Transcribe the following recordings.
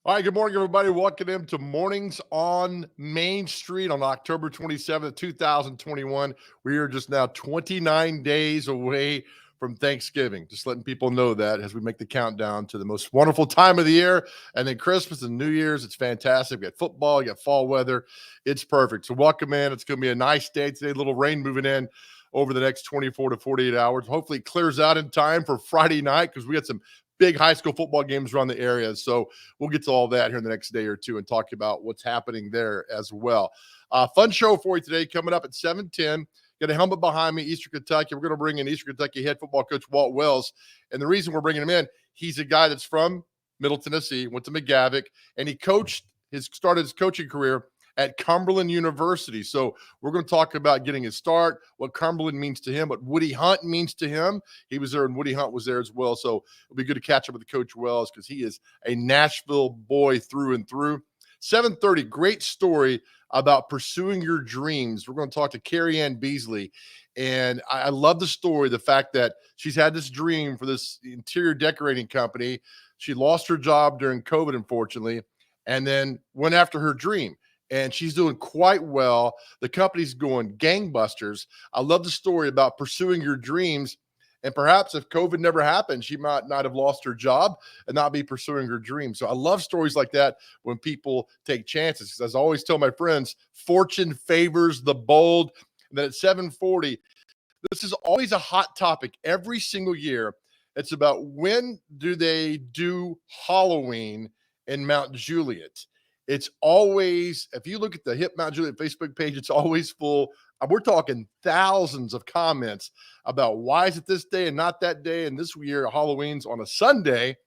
All right, good morning, everybody. Welcome in to Mornings on Main Street on October 27th, 2021. We are just now 29 days away from Thanksgiving. Just letting people know that as we make the countdown to the most wonderful time of the year. And then Christmas and New Year's, it's fantastic. We got football, you got fall weather. It's perfect. So welcome in. It's going to be a nice day today. A little rain moving in over the next 24 to 48 hours. Hopefully it clears out in time for Friday night because we got some big high school football games around the area. So we'll get to all that here in the next day or two and talk about what's happening there as well. Fun show for you today coming up at 7:10. Got a helmet behind me, Eastern Kentucky. We're going to bring in Eastern Kentucky head football coach Walt Wells. And the reason we're bringing him in, he's a guy that's from Middle Tennessee, went to McGavick, and he started his coaching career at Cumberland University. So we're going to talk about getting his start, what Cumberland means to him, what Woody Hunt means to him. He was there and Woody Hunt was there as well. So it'll be good to catch up with Coach Wells because he is a Nashville boy through and through. 7:30, great story about pursuing your dreams. We're going to talk to Carrie Ann Beasley. And I love the story, the fact that she's had this dream for this interior decorating company. She lost her job during COVID, unfortunately, and then went after her dream. And she's doing quite well. The company's going gangbusters. I love the story about pursuing your dreams. And perhaps if COVID never happened, she might not have lost her job and not be pursuing her dreams. So I love stories like that when people take chances. Because as I always tell my friends, fortune favors the bold. And then at 7:40, this is always a hot topic every single year. It's about when do they do Halloween in Mount Juliet. It's always, if you look at the Hip Mount Juliet Facebook page, it's always full. We're talking thousands of comments about why is it this day and not that day. And this year, Halloween's on a Sunday.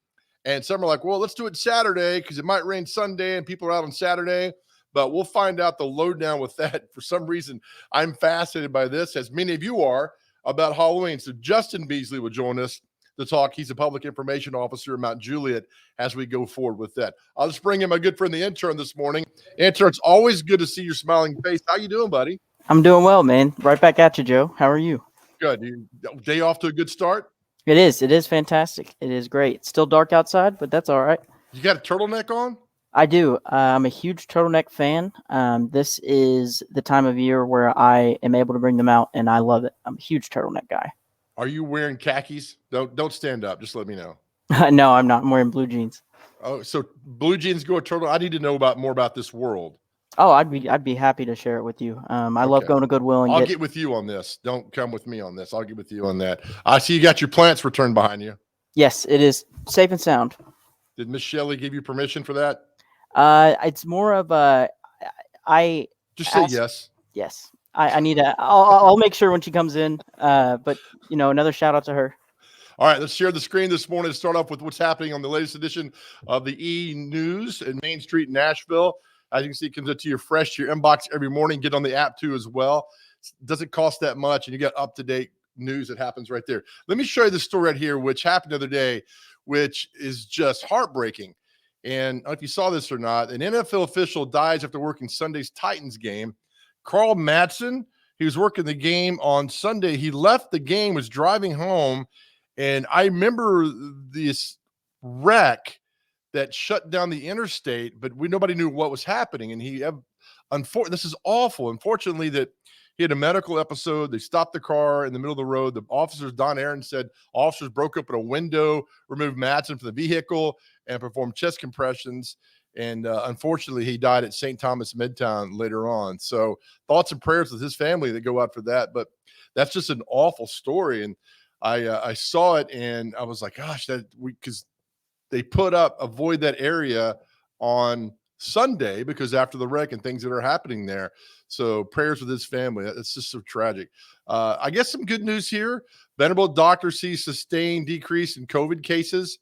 And some are like, well, let's do it Saturday because it might rain Sunday and people are out on Saturday. But we'll find out the lowdown with that. For some reason, I'm fascinated by this, as many of you are, about Halloween. So Justin Beasley will join us to talk. He's a public information officer at Mount Juliet as we go forward with that. I'll just bring in my good friend, the intern, this morning. Intern, it's always good to see your smiling face. How you doing, buddy? I'm doing well, man. Right back at you, Joe. How are you? Good. Day off to a good start? It is. It is fantastic. It is great. It's still dark outside, but that's all right. You got a turtleneck on? I do. I'm a huge turtleneck fan. This is the time of year where I am able to bring them out, and I love it. I'm a huge turtleneck guy. Are you wearing khakis? Don't stand up. Just let me know. No, I'm not. I'm wearing blue jeans. Oh, so blue jeans go a turtle. I need to know more about this world. Oh, I'd be happy to share it with you. I love going to Goodwill and I'll get with you on this. Don't come with me on this. I'll get with you on that. I see you got your plants returned behind you. Yes, it is safe and sound. Did Miss Shelley give you permission for that? It's more of a I just say yes. Yes. I need to. I'll make sure when she comes in. But another shout out to her. All right, let's share the screen this morning to start off with what's happening on the latest edition of the E! News in Main Street, Nashville. As you can see, it comes to you fresh to your inbox every morning. Get on the app too as well. It doesn't cost that much, and you get up-to-date news that happens right there. Let me show you the story right here, which happened the other day, which is just heartbreaking. And I don't know if you saw this or not, an NFL official dies after working Sunday's Titans game. Carl Madsen, he was working the game on Sunday. He left the game, was driving home, and I remember this wreck that shut down the interstate, but nobody knew what was happening. And this is awful. Unfortunately, that he had a medical episode. They stopped the car in the middle of the road. The officers, Don Aaron said, officers broke open a window, removed Madsen from the vehicle, and performed chest compressions. And unfortunately, he died at St. Thomas Midtown later on. So thoughts and prayers with his family that go out for that. But that's just an awful story. And I saw it and I was like, gosh, because they put up avoid that area on Sunday because after the wreck and things that are happening there. So prayers with his family. That's just so tragic. I guess some good news here. Vanderbilt doctor sees sustained decrease in COVID cases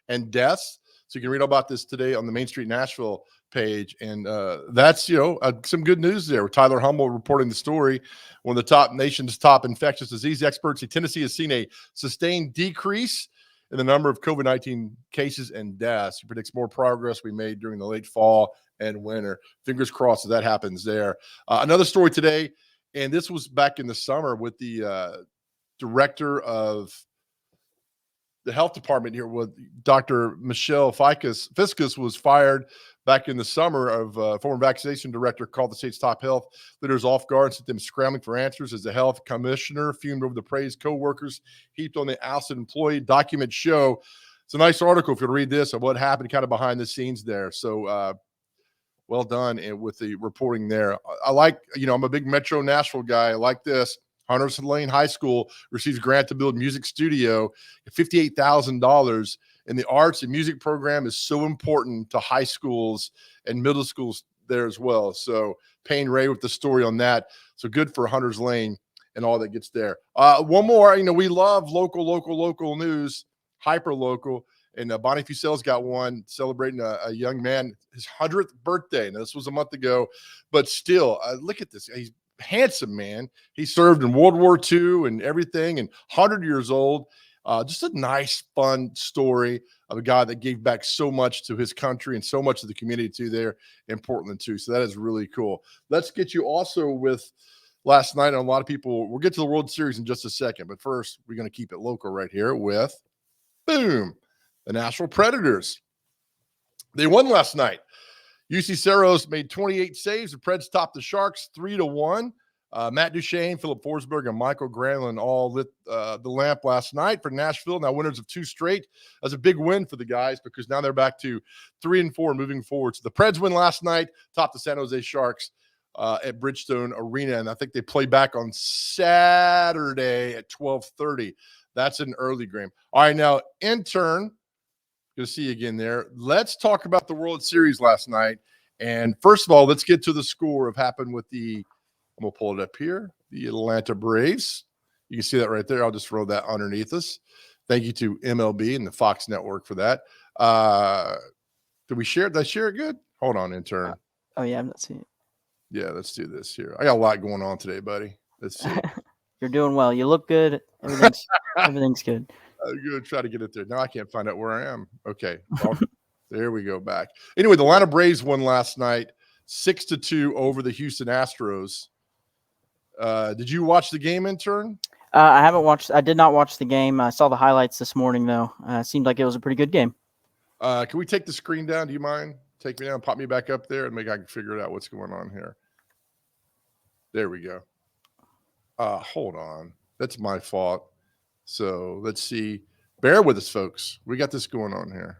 and deaths. So you can read all about this today on the Main Street Nashville page. And that's, some good news there. Tyler Humble reporting the story. One of the nation's top infectious disease experts. Tennessee has seen a sustained decrease in the number of COVID-19 cases and deaths. He predicts more progress we made during the late fall and winter. Fingers crossed that happens there. Another story today, and this was back in the summer with the director of the health department here with Dr. Michelle Fiscus was fired back in the summer. Of former vaccination director called the state's top health leaders off guard and sent them scrambling for answers as the health commissioner fumed over the praise co-workers heaped on the ousted employee. Documents show, it's a nice article if you read this, of what happened kind of behind the scenes there. So well done with the reporting there. I like, I'm a big Metro Nashville guy. I like this. Hunters Lane High School receives grant to build music studio, $58,000. And the arts and music program is so important to high schools and middle schools there as well. So Payne Ray with the story on that. So good for Hunters Lane and all that gets there. One more, we love local news, hyper local. And Bonnie Fusel's got one celebrating a young man, his 100th birthday. Now, this was a month ago, but still, look at this. He's a handsome man. He served in World War II and everything, and 100 years old. Just a nice, fun story of a guy that gave back so much to his country and so much to the community too there in Portland too. So that is really cool. Let's get you also with last night. And a lot of people, we'll get to the World Series in just a second, but first we're going to keep it local right here with boom. The Nashville Predators. They won last night. UC Saros made 28 saves. The Preds topped the Sharks 3-1. Matt Duchene, Philip Forsberg, and Michael Granlund all lit the lamp last night for Nashville. Now winners of 2 straight. That's a big win for the guys because now they're back to 3-4 moving forward. So the Preds win last night, topped the San Jose Sharks at Bridgestone Arena. And I think they play back on Saturday at 12:30. That's an early game. All right, now intern. Good to see you again there. Let's talk about the World Series last night. And first of all, let's get to the score of happened with I'm going to pull it up here, the Atlanta Braves. You can see that right there. I'll just throw that underneath us. Thank you to MLB and the Fox Network for that. Did we share it? Did I share it good? Hold on, intern. Oh, yeah, I'm not seeing it. Yeah, let's do this here. I got a lot going on today, buddy. Let's see. You're doing well. You look good. Everything's good. I'm going to try to get it there. Now I can't find out where I am. Okay. There we go back. Anyway, the Atlanta Braves won last night 6-2 over the Houston Astros. Did you watch the game, intern? I did not watch the game. I saw the highlights this morning, though. It seemed like it was a pretty good game. Can we take the screen down? Do you mind? Take me down, pop me back up there, and maybe I can figure out what's going on here. There we go. Hold on. That's my fault. So let's see. Bear with us, folks. We got this going on here.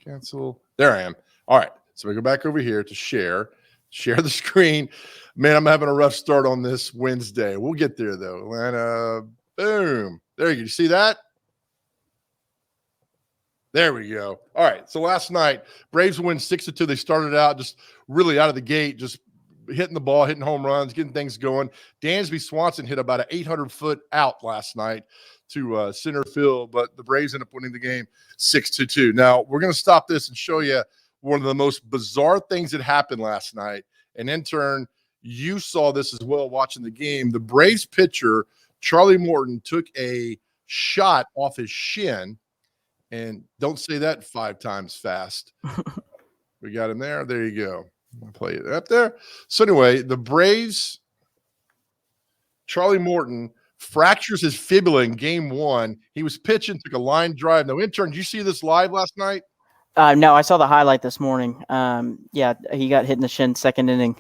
Cancel. There I am. All right. So we go back over here to share the screen. Man, I'm having a rough start on this Wednesday. We'll get there, though. Atlanta, boom. There you go. You see that? There we go. All right. So last night, Braves win 6-2. They started out just really out of the gate, just hitting the ball, hitting home runs, getting things going. Dansby Swanson hit about an 800-foot out last night to center field, but the Braves ended up winning the game 6-2. Now, we're going to stop this and show you one of the most bizarre things that happened last night. And in turn, you saw this as well watching the game. The Braves pitcher, Charlie Morton, took a shot off his shin. And don't say that 5 times fast. We got him there. There you go. I'll play it up there. So anyway, the Braves, Charlie Morton fractures his fibula in game 1. He was pitching, took a line drive. Now, intern, did you see this live last night? No, I saw the highlight this morning. Yeah, he got hit in the shin, second inning.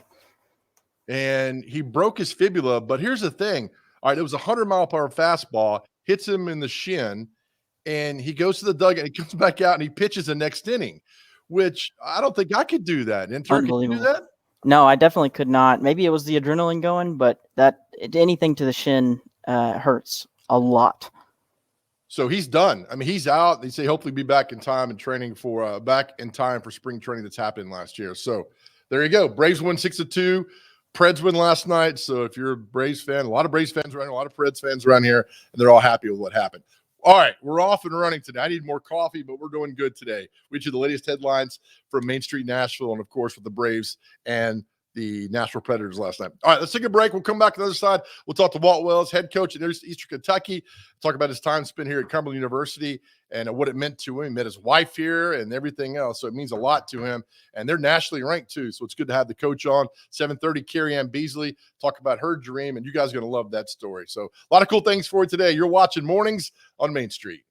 And he broke his fibula. But here's the thing. All right, it was a 100-mile-per-hour fastball, hits him in the shin, and he goes to the dugout. He comes back out, and he pitches the next inning, which I don't think I could do that. Intern, can you do that? No, I definitely could not. Maybe it was the adrenaline going, but anything to the shin hurts a lot. So he's done. I mean, he's out. They say hopefully be back in time and training for spring training that's happened last year. So there you go. Braves win 6-2. Preds win last night. So if you're a Braves fan, a lot of Braves fans around here, a lot of Preds fans around here, and they're all happy with what happened. All right, we're off and running today. I need more coffee, but we're doing good today. We do the latest headlines from Main Street Nashville and, of course, with the Braves and the Nashville Predators last night. All right, let's take a break. We'll come back to the other side. We'll talk to Walt Wells, head coach at Eastern Kentucky, talk about his time spent here at Cumberland University and what it meant to him. He met his wife here and everything else, so it means a lot to him. And they're nationally ranked, too, so it's good to have the coach on. 7:30, Carrie Ann Beasley, talk about her dream, and you guys are going to love that story. So a lot of cool things for you today. You're watching Mornings on Main Street.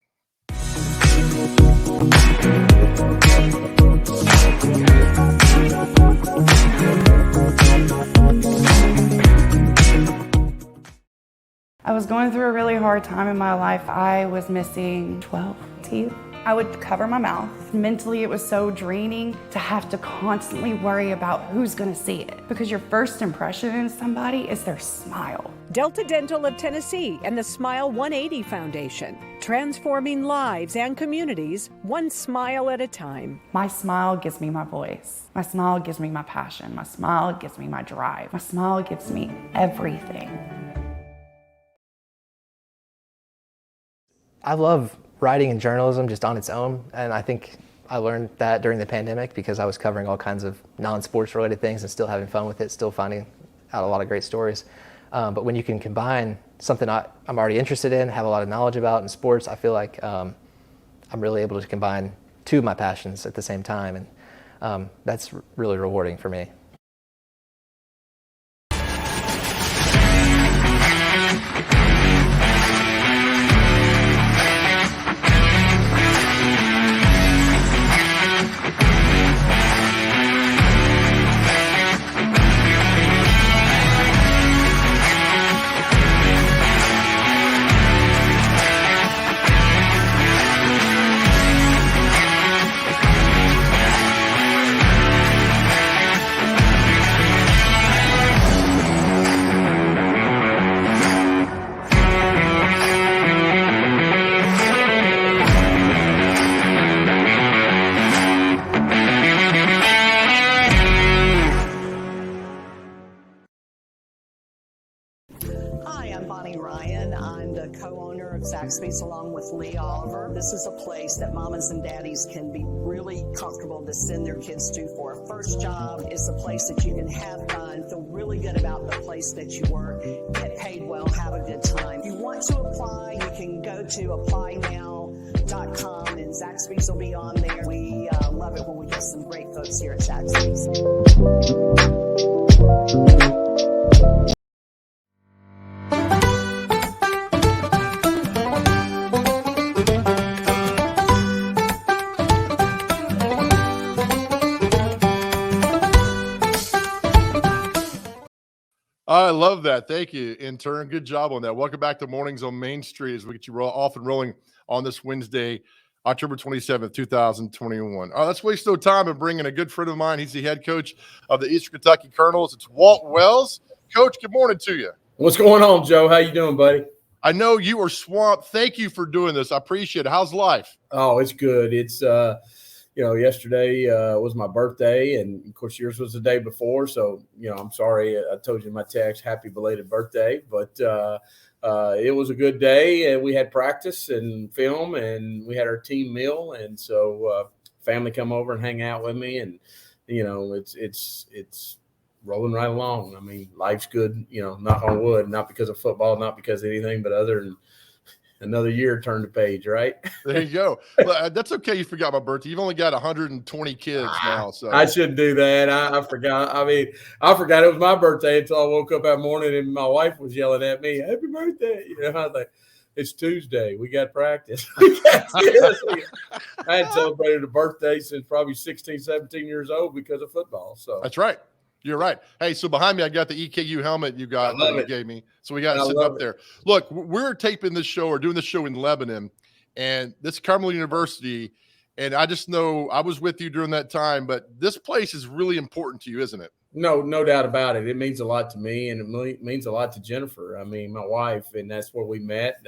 was going through a really hard time in my life. I was missing 12 teeth. I would cover my mouth. Mentally, it was so draining to have to constantly worry about who's gonna see it, because your first impression in somebody is their smile. Delta Dental of Tennessee and the Smile 180 Foundation, transforming lives and communities one smile at a time. My smile gives me my voice. My smile gives me my passion. My smile gives me my drive. My smile gives me everything. I love writing and journalism just on its own, and I think I learned that during the pandemic because I was covering all kinds of non-sports related things and still having fun with it, still finding out a lot of great stories. But when you can combine something I'm already interested in, have a lot of knowledge about in sports, I feel like I'm really able to combine two of my passions at the same time, and that's really rewarding for me. Zaxby's along with Lee Oliver. This is a place that mamas and daddies can be really comfortable to send their kids to for a first job. It's a place that you can have fun, feel really good about the place that you work, get paid well, have a good time. If you want to apply, you can go to applynow.com and Zaxby's will be on there. We love it when we get some great folks here at Zaxby's. I love that. Thank you, intern. Good job on that. Welcome back to Mornings on Main Street as we get you off and rolling on this Wednesday, October 27th, 2021. All right, let's waste no time and bring in a good friend of mine. He's the head coach of the Eastern Kentucky Colonels. It's Walt Wells. Coach, good morning to you. What's going on, Joe? How you doing, buddy? I know you are swamped. Thank you for doing this. I appreciate it. How's life? Oh, it's good. It's yesterday was my birthday, and of course yours was the day before. So, I'm sorry I told you in my text, happy belated birthday. But it was a good day, and we had practice and film, and we had our team meal, and so family come over and hang out with me, and it's rolling right along. I mean, life's good. Knock on wood, not because of football, not because of anything, but other than another year turn the page, right? There you go. Well, that's okay. You forgot my birthday. You've only got 120 kids now. So I shouldn't do that. I forgot. I forgot it was my birthday until I woke up that morning and my wife was yelling at me, "Happy birthday!" I was like, "It's Tuesday. We got practice." I hadn't celebrated a birthday since probably 16, 17 years old because of football. So that's right. You're right. Hey, so behind me, I got the EKU helmet you gave me. So we got it sitting up there. Look, we're taping this show or doing this show in Lebanon, and this is Carmel University. And I just know I was with you during that time, but this place is really important to you, isn't it? No doubt about it. It means a lot to me, and it means a lot to Jennifer. I mean, my wife, and that's where we met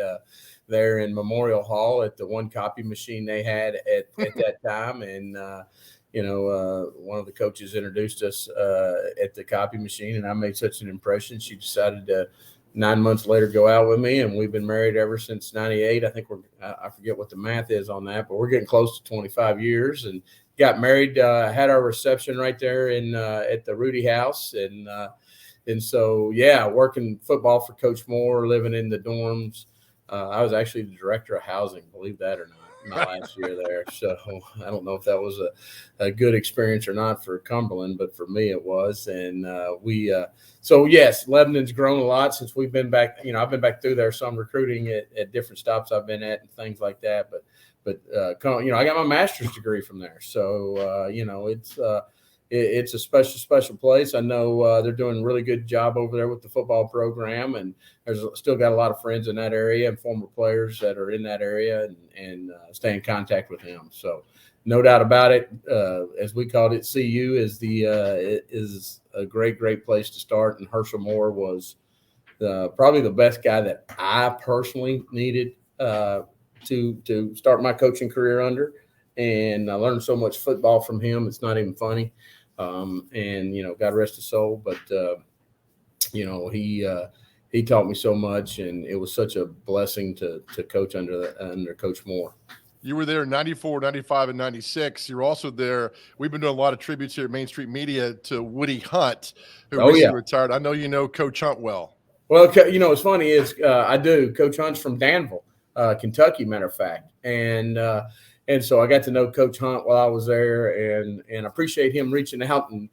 there in Memorial Hall at the one copy machine they had at that time. And, one of the coaches introduced us at the copy machine, and I made such an impression. She decided to 9 months later go out with me, and we've been married ever since 98. I think I forget what the math is on that, but we're getting close to 25 years and got married, had our reception right there at the Rudy House. And so, working football for Coach Moore, living in the dorms. I was actually the director of housing, believe that or not, my last year there. So I don't know if that was a good experience or not for Cumberland, but for me it was. And so yes, Lebanon's grown a lot since we've been back. I've been back through there some recruiting at different stops I've been at and things like that. But I got my master's degree from there. So, it's a special place. I know they're doing a really good job over there with the football program, and there's still got a lot of friends in that area and former players that are in that area, and stay in contact with them. So no doubt about it. As we called it, CU is is a great place to start. And Herschel Moore was probably the best guy that I personally needed to start my coaching career under. And I learned so much football from him. It's not even funny. And, God rest his soul. But, he taught me so much, and it was such a blessing to coach under Coach Moore. You were there in 94, 95, and 96. You're also there. We've been doing a lot of tributes here at Main Street Media to Woody Hunt, who recently retired. I know you know Coach Hunt well. Well, what's funny is I do. Coach Hunt's from Danville, Kentucky, matter of fact. And so I got to know Coach Hunt while I was there, and I appreciate him reaching out and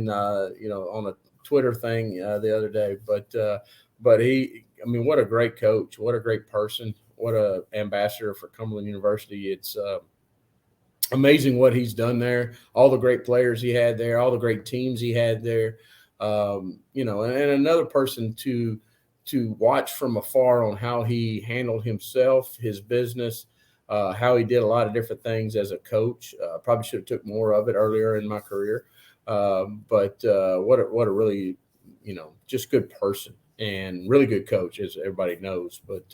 on a Twitter thing the other day. But he, what a great coach, what a great person, what a ambassador for Cumberland University. It's amazing what he's done there, all the great players he had there, all the great teams he had there. And another person to watch from afar on how he handled himself, his business, how he did a lot of different things as a coach. Probably should have took more of it earlier in my career. But what a really, just good person and really good coach, as everybody knows, but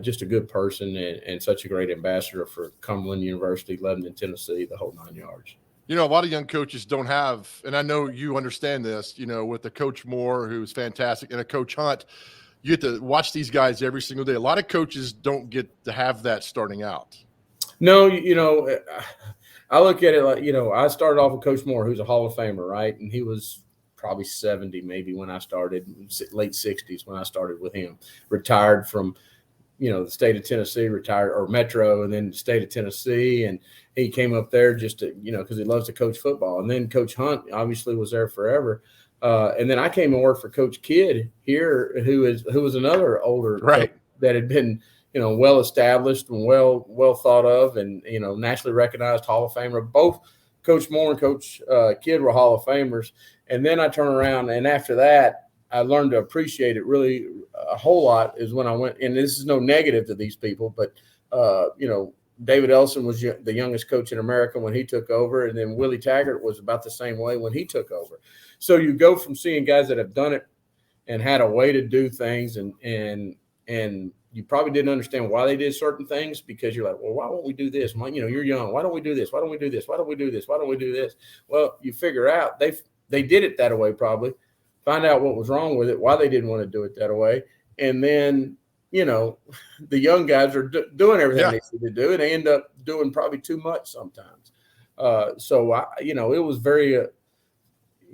just a good person and such a great ambassador for Cumberland University, Lebanon, Tennessee, the whole 9 yards. A lot of young coaches don't have, and I know you understand this, with the Coach Moore, who's fantastic, and a Coach Hunt, you get to watch these guys every single day. A lot of coaches don't get to have that starting out. No, I look at it like, I started off with Coach Moore, who's a Hall of Famer, right? And he was probably 70 maybe when I started, late 60s when I started with him. Retired from, the state of Tennessee, retired, or Metro, and then the state of Tennessee. And he came up there just to, because he loves to coach football. And then Coach Hunt obviously was there forever. And then I came and worked for Coach Kidd here, who was another older coach that had been, well established and well thought of, and nationally recognized Hall of Famer. Both Coach Moore and Coach Kidd were Hall of Famers. And then I turned around, and after that, I learned to appreciate it really a whole lot. Is when I went, and this is no negative to these people, but David Ellison was the youngest coach in America when he took over, and then Willie Taggart was about the same way when he took over. So you go from seeing guys that have done it and had a way to do things, and you probably didn't understand why they did certain things, because you're like, well, why won't we do this? You're young. Why don't we do this? Why don't we do this? Why don't we do this? Why don't we do this? Well, you figure out they did it that way, probably. Find out what was wrong with it, why they didn't want to do it that way, and then the young guys are doing everything they need to do, and they end up doing probably too much sometimes. So it was very,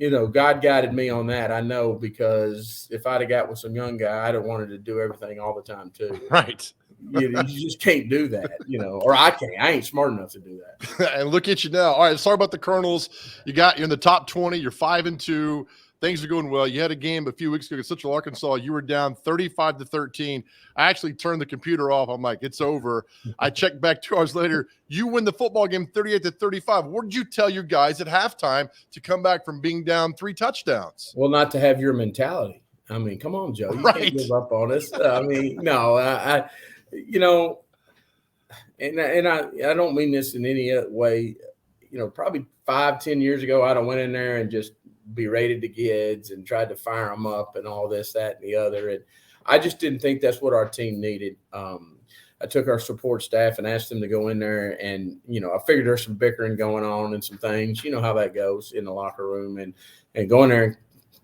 God guided me on that. I know, because if I'd have got with some young guy, I'd have wanted to do everything all the time too. Right. You just can't do that, or I can't. I ain't smart enough to do that. And look at you now. All right, let's talk about the Colonels. You're in the top 20. You're 5-2. Things are going well. You had a game a few weeks ago against Central Arkansas. You were down 35-13. I actually turned the computer off. I'm like, it's over. I checked back 2 hours later. You win the football game 38-35. What did you tell your guys at halftime to come back from being down 3 touchdowns? Well, not to have your mentality. Come on, Joe. You can't give up on us. No, I don't mean this in any way. Probably 5-10 years ago, I'd have went in there and just berated the kids and tried to fire them up and all this, that, and the other. And I just didn't think that's what our team needed. I took our support staff and asked them to go in there, and, I figured there's some bickering going on and some things, how that goes in the locker room, and go in there and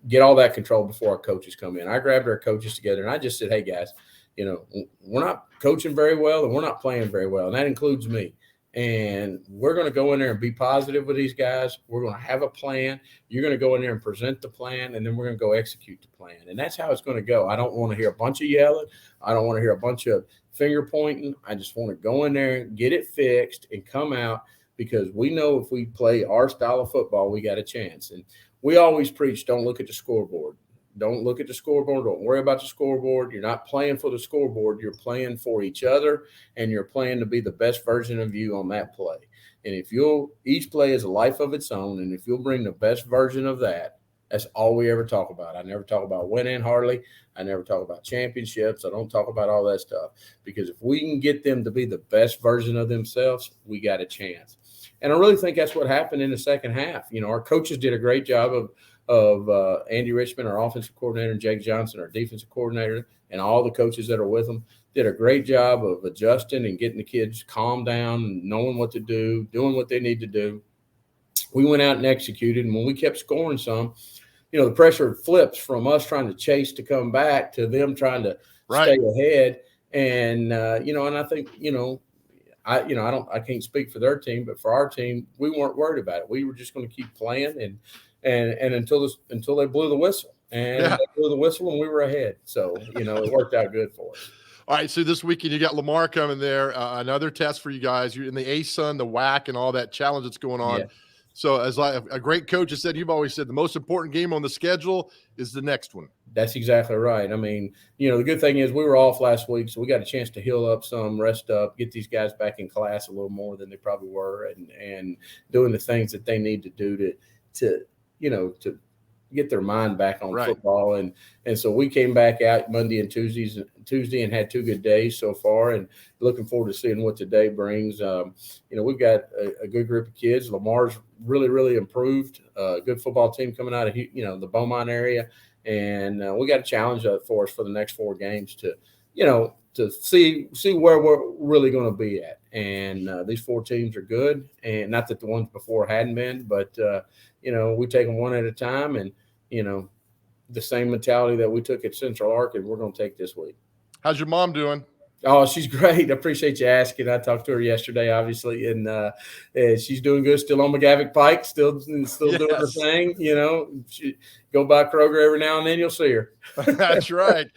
get all that control before our coaches come in. I grabbed our coaches together and I just said, hey guys, we're not coaching very well and we're not playing very well. And that includes me. And we're going to go in there and be positive with these guys. We're going to have a plan. You're going to go in there and present the plan, and then we're going to go execute the plan. And that's how it's going to go. I don't want to hear a bunch of yelling. I don't want to hear a bunch of finger pointing. I just want to go in there, get it fixed, and come out, because we know if we play our style of football, we got a chance. And we always preach, don't look at the scoreboard. Don't look at the scoreboard. Don't worry about the scoreboard. You're not playing for the scoreboard. You're playing for each other, and you're playing to be the best version of you on that play. And if each play is a life of its own, and if you'll bring the best version of that, that's all we ever talk about. I never talk about winning hardly. I never talk about championships. I don't talk about all that stuff, because if we can get them to be the best version of themselves, we got a chance. And I really think that's what happened in the second half. You know, our coaches did a great job of Andy Richmond, our offensive coordinator, and Jake Johnson, our defensive coordinator, and all the coaches that are with them did a great job of adjusting and getting the kids calmed down and knowing what to do, doing what they need to do. We went out and executed, and when we kept scoring some, you know, the pressure flips from us trying to chase to come back to them trying to stay ahead. And you know, and I think, I can't speak for their team, but for our team, we weren't worried about it. We were just going to keep playing and until they blew the whistle. And they blew the whistle and we were ahead. So, you know, it worked out good for us. All right, so this weekend you got Lamar coming there, another test for you guys. You're in the ASUN, the WAC, and all that challenge that's going on. Yeah. So as a great coach has said, you've always said the most important game on the schedule is the next one. That's exactly right. I mean, you know, the good thing is we were off last week, so we got a chance to heal up some, rest up, get these guys back in class a little more than they probably were, and doing the things that they need to do to get their mind back on football. And so we came back out Monday and Tuesday and had 2 good days so far, and looking forward to seeing what today brings. We've got a good group of kids. Lamar's really, really improved. Good football team coming out of, the Beaumont area. And we got a challenge for us for the next 4 games to see where we're really going to be at. And these 4 teams are good, and not that the ones before hadn't been, but we take them one at a time, and the same mentality that we took at Central Arc, and we're going to take this week. How's your mom doing? Oh, she's great. I appreciate you asking. I talked to her yesterday, obviously, and she's doing good. Still on McGavick Pike, still doing her thing. She go by Kroger every now and then. You'll see her. That's right.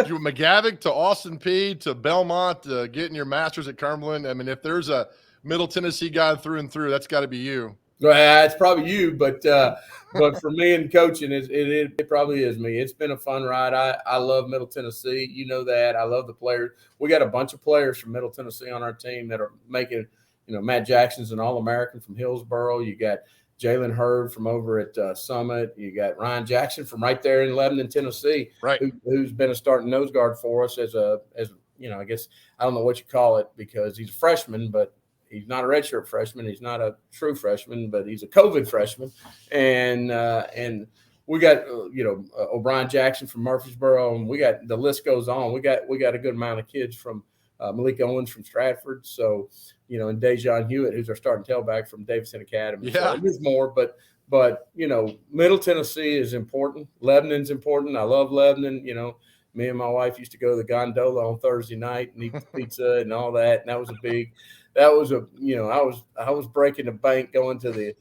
You McGavick to Austin P to Belmont, getting your master's at Cumberland. I mean, if there's a Middle Tennessee guy through and through, that's got to be you. Well, it's probably you, but for me and coaching, it probably is me. It's been a fun ride. I love Middle Tennessee. You know that. I love the players. We got a bunch of players from Middle Tennessee on our team that are making, Matt Jackson's an All-American from Hillsboro. You got Jalen Hurd from over at Summit. You got Ryan Jackson from right there in Lebanon, Tennessee, right? Who's been a starting nose guard for us as I guess I don't know what you call it because he's a freshman, but he's not a redshirt freshman. He's not a true freshman, but he's a COVID freshman. And we got, O'Brien Jackson from Murfreesboro, and we got, the list goes on. We got a good amount of kids from Malik Owens from Stratford. So, and Dejon Hewitt, who's our starting tailback from Davidson Academy. Yeah. So there's more, but, Middle Tennessee is important. Lebanon's important. I love Lebanon. Me and my wife used to go to the gondola on Thursday night and eat the pizza and all that. And that was I was breaking the bank going to the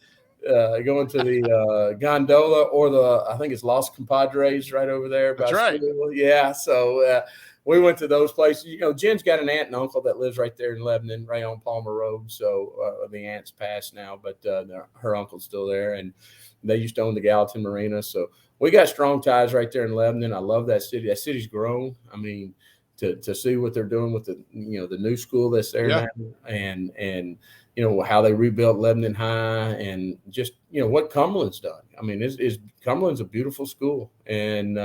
gondola or I think it's Los Compadres right over there. That's right. Yeah. So we went to those places. Jen's got an aunt and uncle that lives right there in Lebanon, right on Palmer Road. So the aunt's passed now, but her uncle's still there, and they used to own the Gallatin Marina. So we got strong ties right there in Lebanon. I love that city. That city's grown. I mean, to see what they're doing with the new school that's there now, and how they rebuilt Lebanon High, and just what Cumberland's done. I mean, Cumberland's a beautiful school, and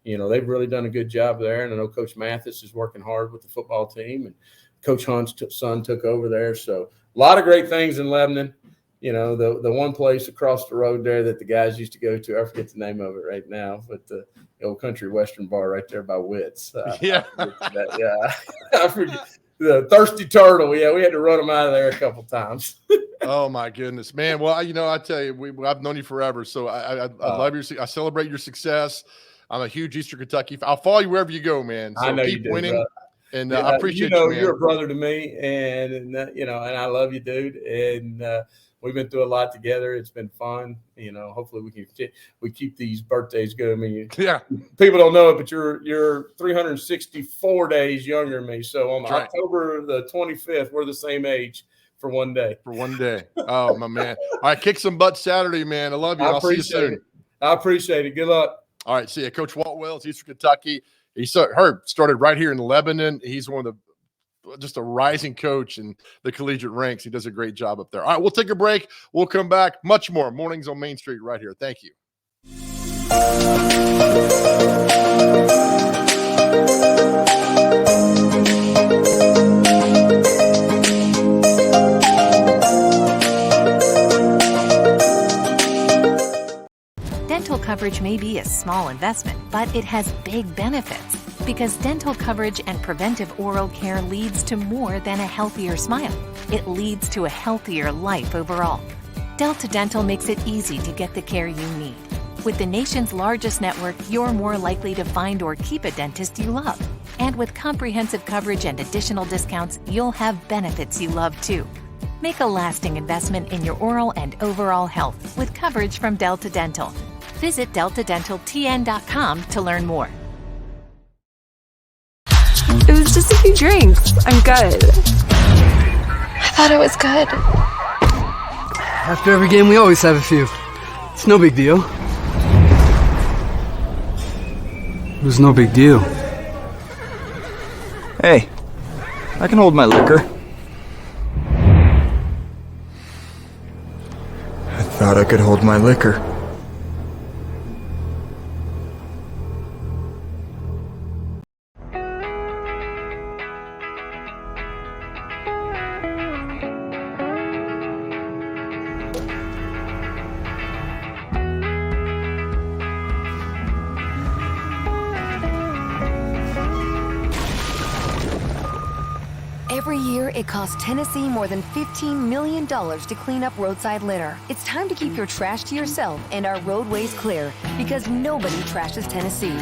they've really done a good job there. And I know Coach Mathis is working hard with the football team, and Coach Hunt's son took over there. So a lot of great things in Lebanon. The one place across the road there that the guys used to go to, I forget the name of it right now, but the old Country Western bar right there by Witt's. Yeah. I forget. The Thirsty Turtle. Yeah, we had to run them out of there a couple times. Oh my goodness, man. Well, I tell you, I've known you forever, so I love I celebrate your success. I'm a huge Eastern Kentucky fan. I'll follow you wherever you go, man. So I know keep you do, winning. brother. And I appreciate you, man. You're a brother to me, and and I love you, dude. And we've been through a lot together. It's been fun. Hopefully we keep these birthdays good. I mean, people don't know it, but you're 364 days younger than me. So on October the 25th, we're the same age for one day. Oh, my man. All right, kick some butt Saturday, man. I love you. I'll see you soon. I appreciate it. Good luck. All right, see you. Coach Walt Wells, Eastern Kentucky. He started right here in Lebanon. He's one of the just a rising coach in the collegiate ranks. He does a great job up there. All right, we'll take a break. We'll come back. Much more Mornings on Main Street right here. Thank you. Dental coverage may be a small investment, but it has big benefits because dental coverage and preventive oral care leads to more than a healthier smile. It leads to a healthier life overall. Delta Dental makes it easy to get the care you need. With the nation's largest network, you're more likely to find or keep a dentist you love. And with comprehensive coverage and additional discounts, you'll have benefits you love too. Make a lasting investment in your oral and overall health with coverage from Delta Dental. Visit deltadentaltn.com to learn more. It was just a few drinks. I'm good. I thought it was good. After every game, we always have a few. It's no big deal. It was no big deal. Hey, I can hold my liquor. I thought I could hold my liquor. Every year, it costs Tennessee more than $15 million to clean up roadside litter. It's time to keep your trash to yourself and our roadways clear, because nobody trashes Tennessee.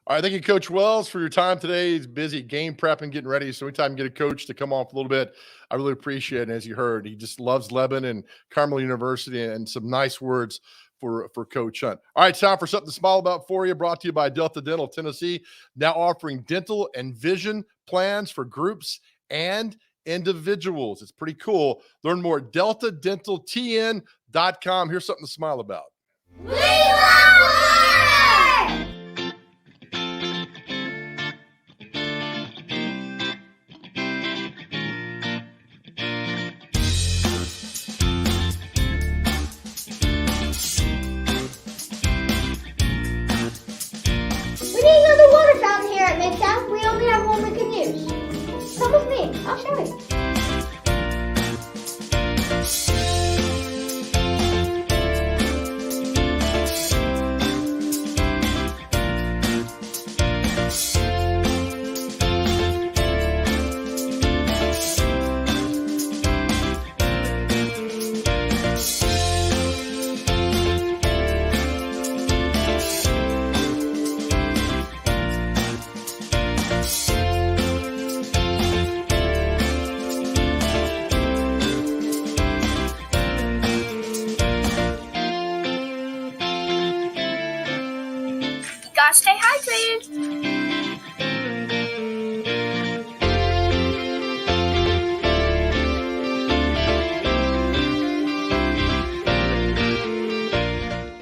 All right, thank you, Coach Wells, for your time today. He's busy game prepping, getting ready. So anytime you get a coach to come off a little bit, I really appreciate it. And as you heard, he just loves Lebanon and Carmel University, and some nice words for Coach Hunt. All right, time for something to smile about for you, brought to you by Delta Dental Tennessee, now offering dental and vision plans for groups and individuals. It's pretty cool. Learn more at deltadentaltn.com. Here's something to smile about. We love water! We need another water fountain here at Midtown. We only have one we can use. Come with me. I'll show you. Gotta stay hydrated.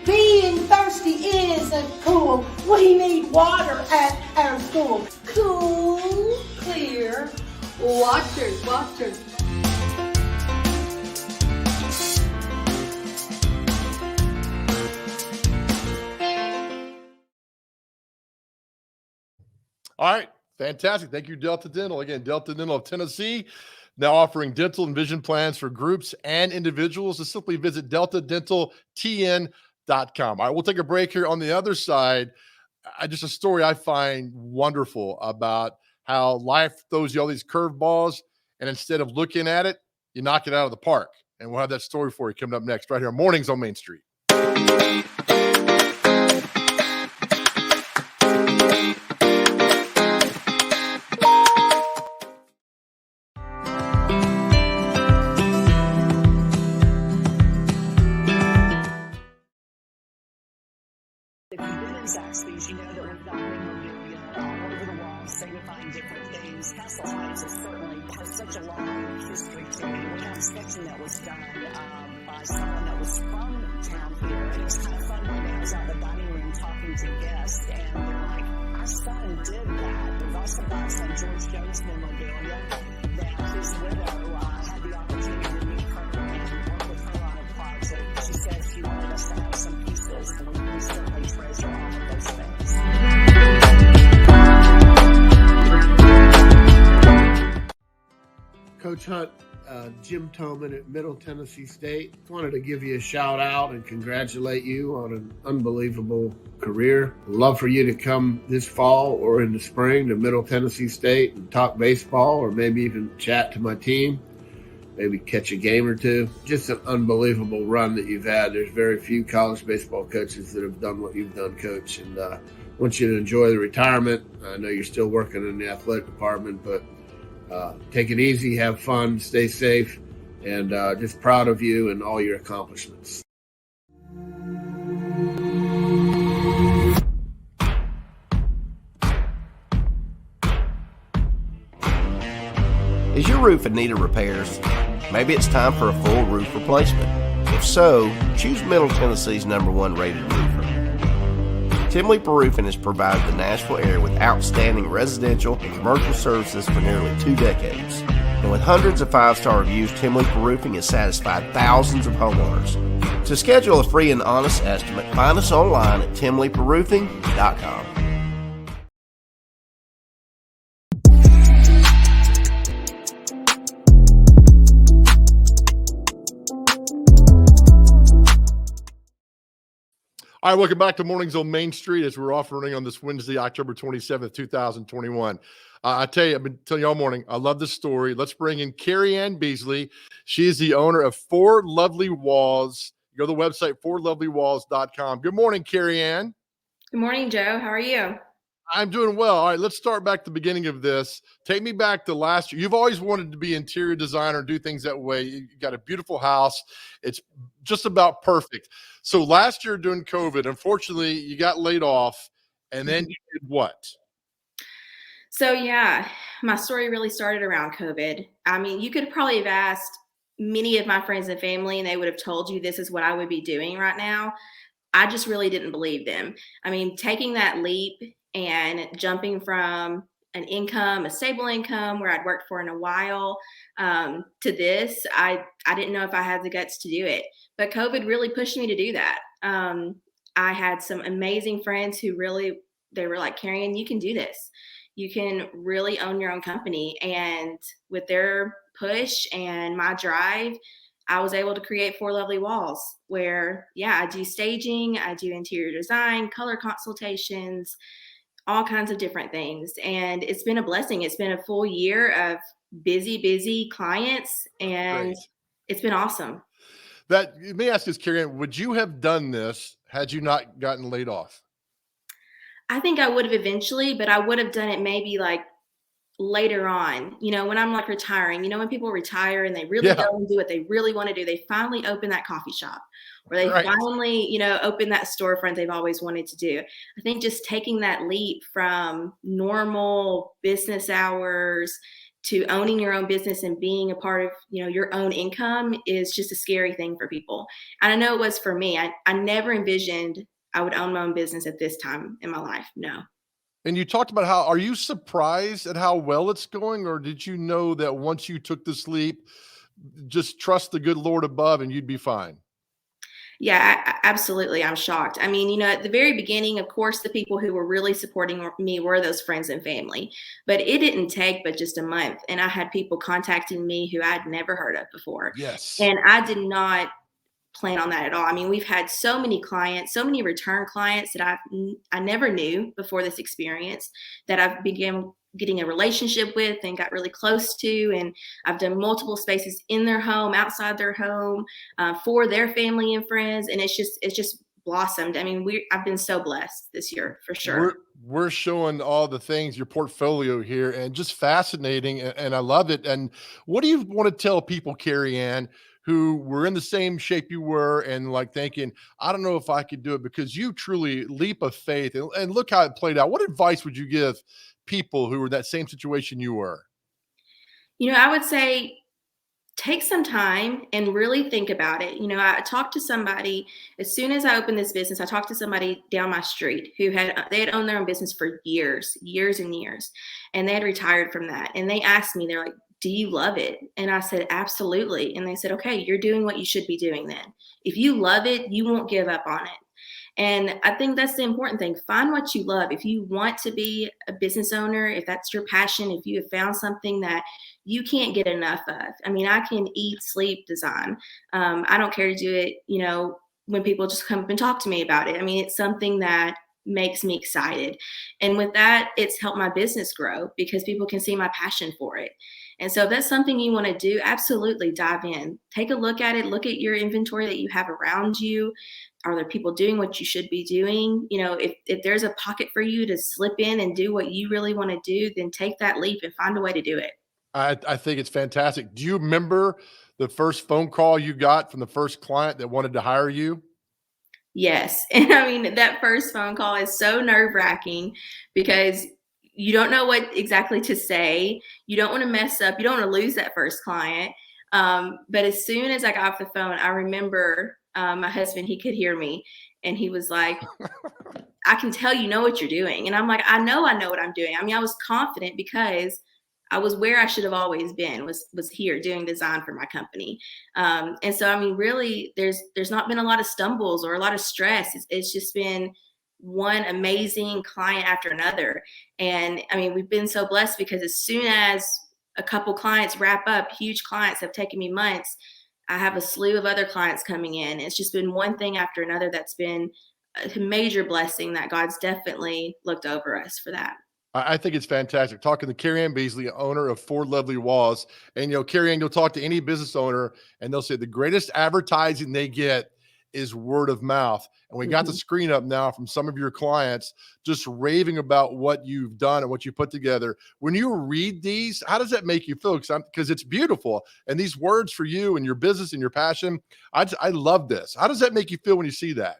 Being thirsty isn't cool. We need water at our school. Cool, clear water, water. All right, fantastic. Thank you, Delta Dental. Again, Delta Dental of Tennessee, now offering dental and vision plans for groups and individuals. Just simply visit deltadentaltn.com. All right, we'll take a break here. On the other side, just a story I find wonderful about how life throws you all these curveballs, and instead of looking at it, you knock it out of the park. And we'll have that story for you coming up next right here. Mornings on Main Street. If you've been in Zaxby's, you know that we've got memorabilia all over the walls. signifying different things. Castle Heights is certainly has such a long history to it. We have a sketching that was done by someone that was from town here, and it was kind of fun when I was out in the dining room talking to guests, and they're like, our son did that. We've also got some George Jones memorabilia that his widow had the opportunity to meet her and work with her on a project. She said she wanted us to have some pieces, and we certainly treasure all of those things. Coach Hunt, Jim Toman at Middle Tennessee State. Wanted to give you a shout out and congratulate you on an unbelievable career. Love for you to come this fall or in the spring to Middle Tennessee State and talk baseball, or maybe even chat to my team. Maybe catch a game or two. Just an unbelievable run that you've had. There's very few college baseball coaches that have done what you've done, Coach. And I want you to enjoy the retirement. I know you're still working in the athletic department, but take it easy, have fun, stay safe, and just proud of you and all your accomplishments. Is your roof in need of repairs? Maybe it's time for a full roof replacement. If so, choose Middle Tennessee's #1 rated roofer. Tim Leeper Roofing has provided the Nashville area with outstanding residential and commercial services for nearly 2 decades. And with hundreds of 5-star reviews, Tim Leeper Roofing has satisfied thousands of homeowners. To schedule a free and honest estimate, find us online at timleeperroofing.com. All right, welcome back to Mornings on Main Street as we're offering on this Wednesday, October 27th, 2021. I tell you, I've been telling you all morning, I love this story. Let's bring in Carrie Ann Beasley. She is the owner of Four Lovely Walls. Go to the website, fourlovelywalls.com. Good morning, Carrie Ann. Good morning, Joe. How are you? I'm doing well. All right, let's start back to the beginning of this. Take me back to last year. You've always wanted to be interior designer, do things that way. You got a beautiful house. It's just about perfect. So last year during COVID, unfortunately, you got laid off, and then you did what? So yeah, my story really started around COVID. I mean, you could probably have asked many of my friends and family, and they would have told you this is what I would be doing right now. I just really didn't believe them. I mean, taking that leap and jumping from an income, a stable income where I'd worked for in a while, to this, I didn't know if I had the guts to do it. But COVID really pushed me to do that. I had some amazing friends who really, they were like, Carrie Ann, you can do this. You can really own your own company. And with their push and my drive, I was able to create Four Lovely Walls where, yeah, I do staging, I do interior design, color consultations, all kinds of different things. And it's been a blessing. It's been a full year of busy clients, and it's been awesome. Let me ask this, Carrie Ann, would you have done this had you not gotten laid off? I think I would have eventually, but I would have done it maybe like later on, you know, when I'm like retiring, you know, when people retire and they really go and do what they really want to do, they finally open that coffee shop, or they finally, you know, open that storefront they've always wanted to do. I think just taking that leap from normal business hours to owning your own business and being a part of, you know, your own income is just a scary thing for people. And I know it was for me. I never envisioned I would own my own business at this time in my life. No. And you talked about how, are you surprised at how well it's going, or did you know that once you took this leap, just trust the good Lord above and you'd be fine? Yeah, absolutely. I'm shocked. I mean, you know, at the very beginning, of course, the people who were really supporting me were those friends and family, but it didn't take but just a month. And I had people contacting me who I'd never heard of before. Yes. And I did not plan on that at all. I mean, we've had so many clients, so many return clients that I never knew before this experience, that I've began getting a relationship with and got really close to. And I've done multiple spaces in their home, outside their home, for their family and friends. And it's just blossomed. I mean, I've been so blessed this year for sure. We're showing all the things, your portfolio here, and just fascinating. And I love it. And what do you want to tell people, Carrie Ann, who were in the same shape you were and like thinking, I don't know if I could do it, because you truly leap of faith and look how it played out. What advice would you give people who were in that same situation you were? I would say take some time and really think about it. I talked to somebody as soon as I opened this business. I talked to somebody down my street who had owned their own business for years and years, and they had retired from that. And they asked me, they're like, "Do you love it?" And I said, "Absolutely." And they said, "Okay, you're doing what you should be doing then. If you love it, you won't give up on it." And I think that's the important thing. Find what you love. If you want to be a business owner, if that's your passion, if you have found something that you can't get enough of. I mean, I can eat, sleep, design. I don't care to do it, when people just come up and talk to me about it. I mean, it's something that makes me excited. And with that, it's helped my business grow because people can see my passion for it. And so if that's something you want to do, absolutely dive in. Take a look at it. Look at your inventory that you have around you. Are there people doing what you should be doing? If there's a pocket for you to slip in and do what you really want to do, then take that leap and find a way to do it. I think it's fantastic. Do you remember the first phone call you got from the first client that wanted to hire you? Yes. And I mean, that first phone call is so nerve-wracking because you don't know what exactly to say. You don't want to mess up. You don't want to lose that first client. But as soon as I got off the phone, I remember my husband, he could hear me, and he was like, "I can tell you know what you're doing." And I'm like, I know what I'm doing. I mean, I was confident because I was where I should have always been, was here doing design for my company. And so, I mean, really, there's not been a lot of stumbles or a lot of stress. It's just been one amazing client after another. And I mean, we've been so blessed because as soon as a couple clients wrap up, huge clients have taken me months, I have a slew of other clients coming in. It's just been one thing after another that's been a major blessing that God's definitely looked over us for that. I think it's fantastic. Talking to Carrie Ann Beasley, owner of Four Lovely Walls. And, Carrie Ann, you'll talk to any business owner and they'll say the greatest advertising they get is word of mouth. And we got the screen up now from some of your clients just raving about what you've done and what you put together. When you read these, how does that make you feel? Because it's beautiful. And these words for you and your business and your passion, I love this. How does that make you feel when you see that?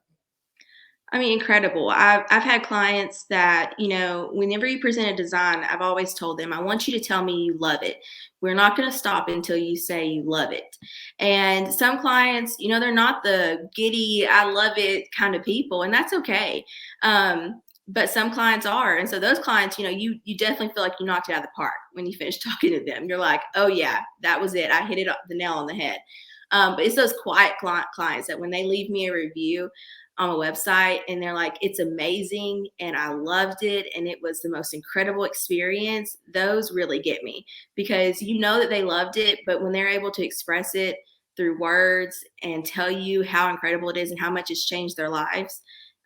I mean, incredible. I've had clients that, whenever you present a design, I've always told them, I want you to tell me you love it. We're not going to stop until you say you love it. And some clients, they're not the giddy, I love it kind of people, and that's okay. But some clients are. And so those clients, you definitely feel like you knocked it out of the park when you finish talking to them. You're like, oh yeah, that was it. I hit the nail on the head. But it's those quiet clients that when they leave me a review on a website and they're like, it's amazing and I loved it and it was the most incredible experience, those really get me because that they loved it, but when they're able to express it through words and tell you how incredible it is and how much it's changed their lives,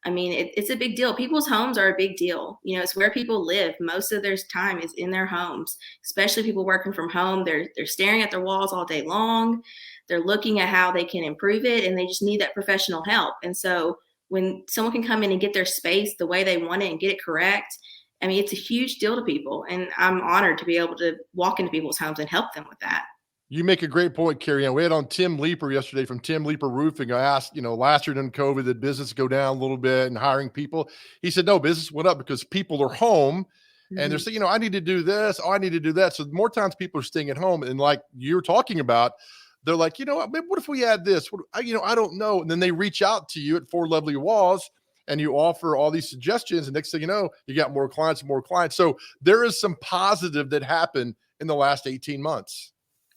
I mean, it's a big deal. People's homes are a big deal. It's where people live. Most of their time is in their homes, especially people working from home. They're staring at their walls all day long. They're looking at how they can improve it, and they just need that professional help. And so when someone can come in and get their space the way they want it and get it correct, I mean, it's a huge deal to people. And I'm honored to be able to walk into people's homes and help them with that. You make a great point, Carrie Ann. We had on Tim Leeper yesterday from Tim Leeper Roofing. I asked, last year during COVID, did business go down a little bit and hiring people? He said, no, business went up because people are home and they're saying, I need to do this. Oh, I need to do that. So more times people are staying at home. And like you're talking about, they're like, what if we add this? I don't know. And then they reach out to you at Four Lovely Walls and you offer all these suggestions. And next thing you know, you got more clients and more clients. So there is some positive that happened in the last 18 months.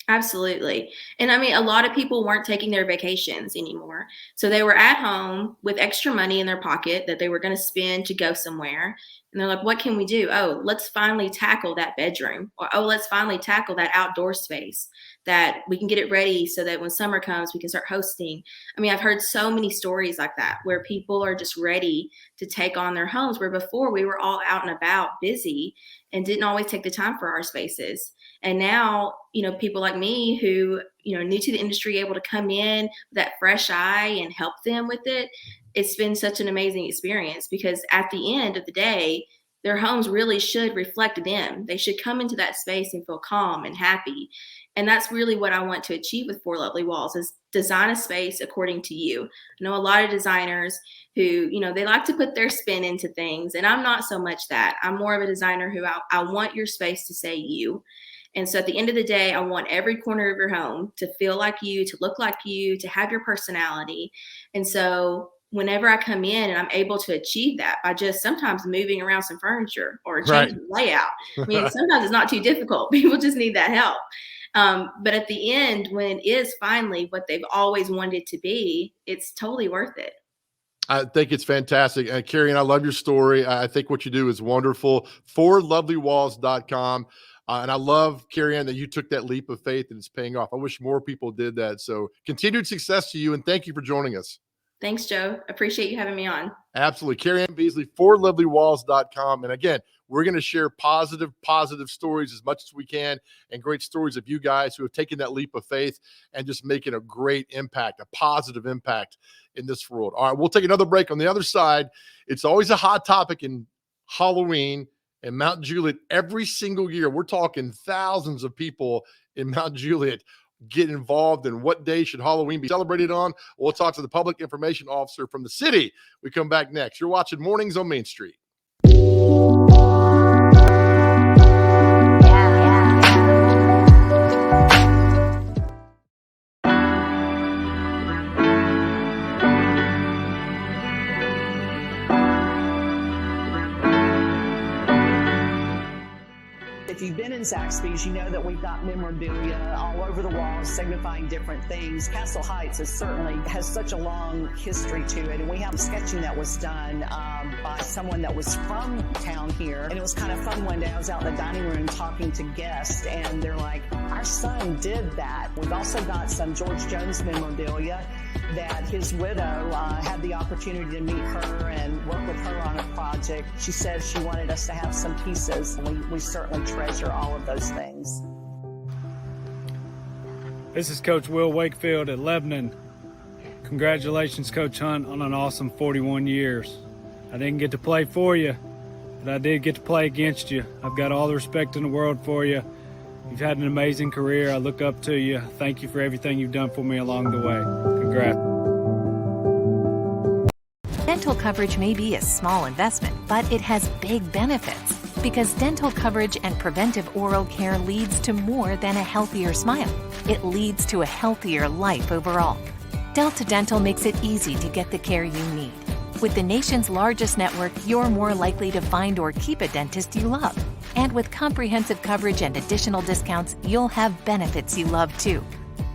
Absolutely. And I mean, a lot of people weren't taking their vacations anymore. So they were at home with extra money in their pocket that they were going to spend to go somewhere. And they're like, what can we do? Oh, let's finally tackle that bedroom. Or, oh, let's finally tackle that outdoor space that we can get it ready so that when summer comes, we can start hosting. I mean, I've heard so many stories like that where people are just ready to take on their homes, where before we were all out and about busy and didn't always take the time for our spaces. And now, people like me who, new to the industry, able to come in with that fresh eye and help them with it. It's been such an amazing experience because at the end of the day, their homes really should reflect them. They should come into that space and feel calm and happy. And that's really what I want to achieve with Four Lovely Walls, is design a space according to you. I know a lot of designers who, they like to put their spin into things. And I'm not so much that. I'm more of a designer who I want your space to say you. And so at the end of the day, I want every corner of your home to feel like you, to look like you, to have your personality. And so whenever I come in and I'm able to achieve that by just sometimes moving around some furniture or changing the layout. I mean, sometimes it's not too difficult. People just need that help. But at the end, when it is finally what they've always wanted to be, it's totally worth it. I think it's fantastic. Carrie, and I love your story. I think what you do is wonderful. FourLovelyWalls.com. And I love, Carrie Ann, that you took that leap of faith and it's paying off. I wish more people did that. So continued success to you, and thank you for joining us. Thanks, Joe. Appreciate you having me on. Absolutely. Carrie Ann Beasley, FourLovelyWalls.com. And again, we're going to share positive stories as much as we can, and great stories of you guys who have taken that leap of faith and just making a great impact, a positive impact in this world. All right, we'll take another break. On the other side, it's always a hot topic in Halloween and Mount Juliet every single year. We're talking thousands of people in Mount Juliet get involved in what day should Halloween be celebrated on. We'll talk to the public information officer from the city. We come back next. You're watching Mornings on Main Street. If you've been in Zaxby's, you know that we've got memorabilia all over the walls signifying different things. Castle Heights has such a long history to it, and we have sketching that was done by someone that was from town here. And it was kind of fun. One day I was out in the dining room talking to guests, and they're like, our son did that. We've also got some George Jones memorabilia that his widow had the opportunity to meet her and work with her on a project. She said she wanted us to have some pieces. We certainly treasure all of those things. This is Coach Will Wakefield at Lebanon. Congratulations, Coach Hunt, on an awesome 41 years. I didn't get to play for you, but I did get to play against you. I've got all the respect in the world for you. You've had an amazing career. I look up to you. Thank you for everything you've done for me along the way. Congrats. Dental coverage may be a small investment, but it has big benefits. Because dental coverage and preventive oral care leads to more than a healthier smile. It leads to a healthier life overall. Delta Dental makes it easy to get the care you need. With the nation's largest network, you're more likely to find or keep a dentist you love. And with comprehensive coverage and additional discounts, you'll have benefits you love too.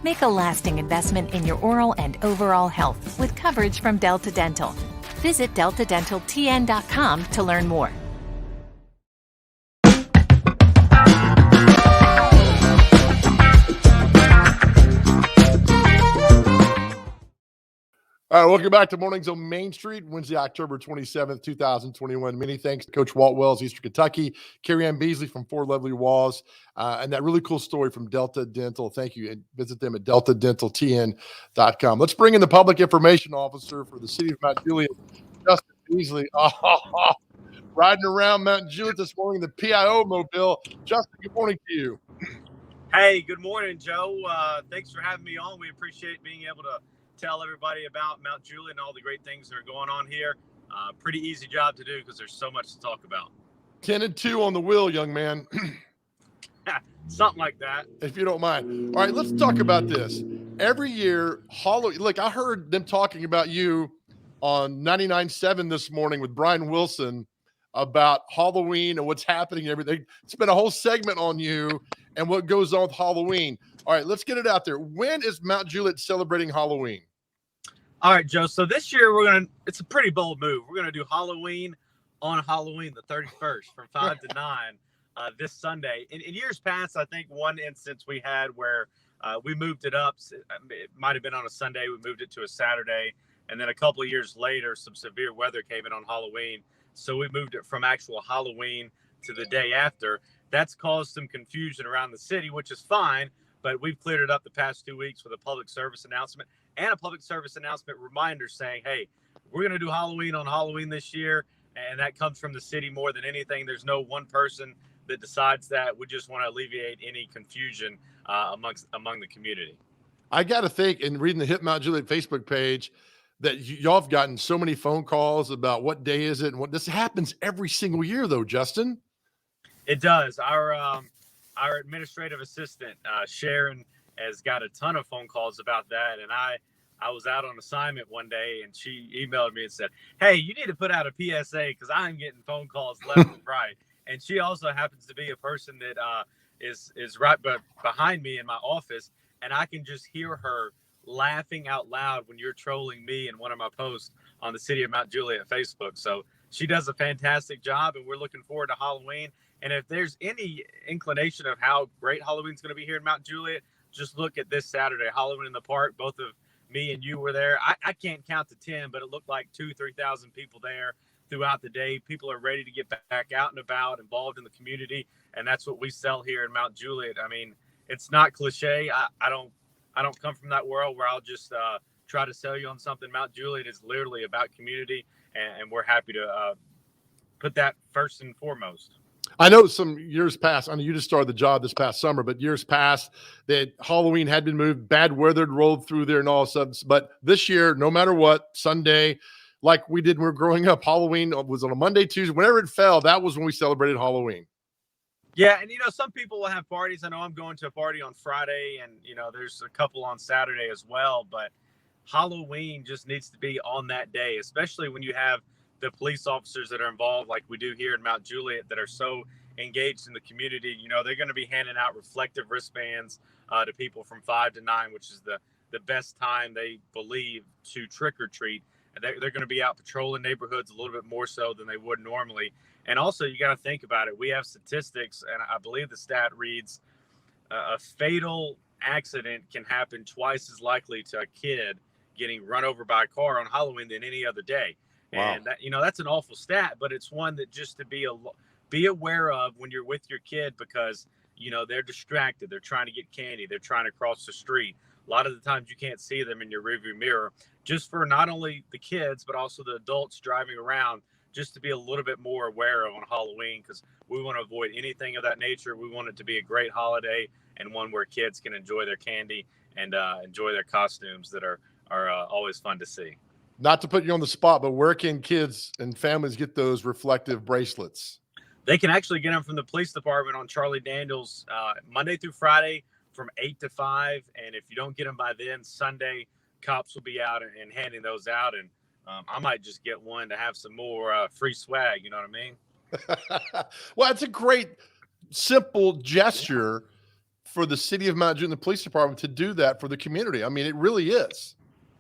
Make a lasting investment in your oral and overall health with coverage from Delta Dental. Visit deltadentaltn.com to learn more. All right, welcome back to Mornings on Main Street, Wednesday, October 27th, 2021. Many thanks to Coach Walt Wells, Eastern Kentucky, Carrie Ann Beasley from Four Lovely Walls, and that really cool story from Delta Dental. Thank you, and visit them at deltadentaltn.com. Let's bring in the public information officer for the city of Mount Juliet, Justin Beasley. Riding around Mount Juliet this morning, the PIO mobile. Justin, good morning to you. Hey, good morning, Joe. Thanks for having me on. We appreciate being able to tell everybody about Mount Juliet and all the great things that are going on here. Pretty easy job to do because there's so much to talk about. 10-2 on the wheel, young man. Something like that. If you don't mind. All right, let's talk about this. Every year, Halloween. Look, I heard them talking about you on 99.7 this morning with Brian Wilson about Halloween and what's happening and everything. It's been a whole segment on you and what goes on with Halloween. All right, let's get it out there. When is Mount Juliet celebrating Halloween? All right, Joe. So this year it's a pretty bold move. We're going to do Halloween on Halloween, the 31st from 5 to 9 this Sunday. In years past, I think one instance we had where we moved it up. It might have been on a Sunday. We moved it to a Saturday. And then a couple of years later, some severe weather came in on Halloween. So we moved it from actual Halloween to the day after. That's caused some confusion around the city, which is fine. But we've cleared it up the past 2 weeks with a public service announcement and a public service announcement reminder saying, hey, we're going to do Halloween on Halloween this year. and that comes from the city more than anything. There's no one person that decides that. We just want to alleviate any confusion among the community. I got to think, in reading the Hit Mount Juliet Facebook page, that y'all have gotten so many phone calls about what day is it and what this happens every single year, though, Justin. It does. Our administrative assistant, Sharon, has got a ton of phone calls about that. And I was out on assignment one day, and she emailed me and said, "Hey, you need to put out a PSA because I'm getting phone calls left and right." And she also happens to be a person that is right behind me in my office, and I can just hear her laughing out loud when you're trolling me in one of my posts on the City of Mount Juliet Facebook. So she does a fantastic job, and we're looking forward to Halloween. And if there's any inclination of how great Halloween's going to be here in Mount Juliet, just look at this Saturday, Halloween in the Park. Both of me and you were there. I can't count to 10, but it looked like 2,000-3,000 people there throughout the day. People are ready to get back out and about, involved in the community, and that's what we sell here in Mount Juliet. I mean, it's not cliche. I don't come from that world where I'll just try to sell you on something. Mount Juliet is literally about community, and we're happy to put that first and foremost. I know some years past, I know you just started the job this past summer, but years past that Halloween had been moved, bad weather had rolled through there and all of a sudden. But this year, no matter what, Sunday, like we did when we were growing up, Halloween was on a Monday, Tuesday, whenever it fell, that was when we celebrated Halloween. Yeah, and some people will have parties. I know I'm going to a party on Friday, and there's a couple on Saturday as well, but Halloween just needs to be on that day, especially when you have the police officers that are involved like we do here in Mount Juliet that are so engaged in the community. They're going to be handing out reflective wristbands to people from 5 to 9, which is the best time they believe to trick or treat. They're going to be out patrolling neighborhoods a little bit more so than they would normally. And also, you got to think about it. We have statistics, and I believe the stat reads a fatal accident can happen twice as likely to a kid getting run over by a car on Halloween than any other day. Wow. And that, that's an awful stat, but it's one that just to be aware of when you're with your kid, because they're distracted, they're trying to get candy, they're trying to cross the street. A lot of the times you can't see them in your rearview mirror. Just for not only the kids but also the adults driving around, just to be a little bit more aware of on Halloween, because we want to avoid anything of that nature. We want it to be a great holiday and one where kids can enjoy their candy and enjoy their costumes that are always fun to see. Not to put you on the spot, but where can kids and families get those reflective bracelets? They can actually get them from the police department on Charlie Daniels Monday through Friday from 8 to 5. And if you don't get them by then, Sunday, cops will be out and handing those out. And I might just get one to have some more free swag. You know what I mean? Well, it's a great, simple gesture for the City of Mount Juliet and the police department to do that for the community. I mean, it really is.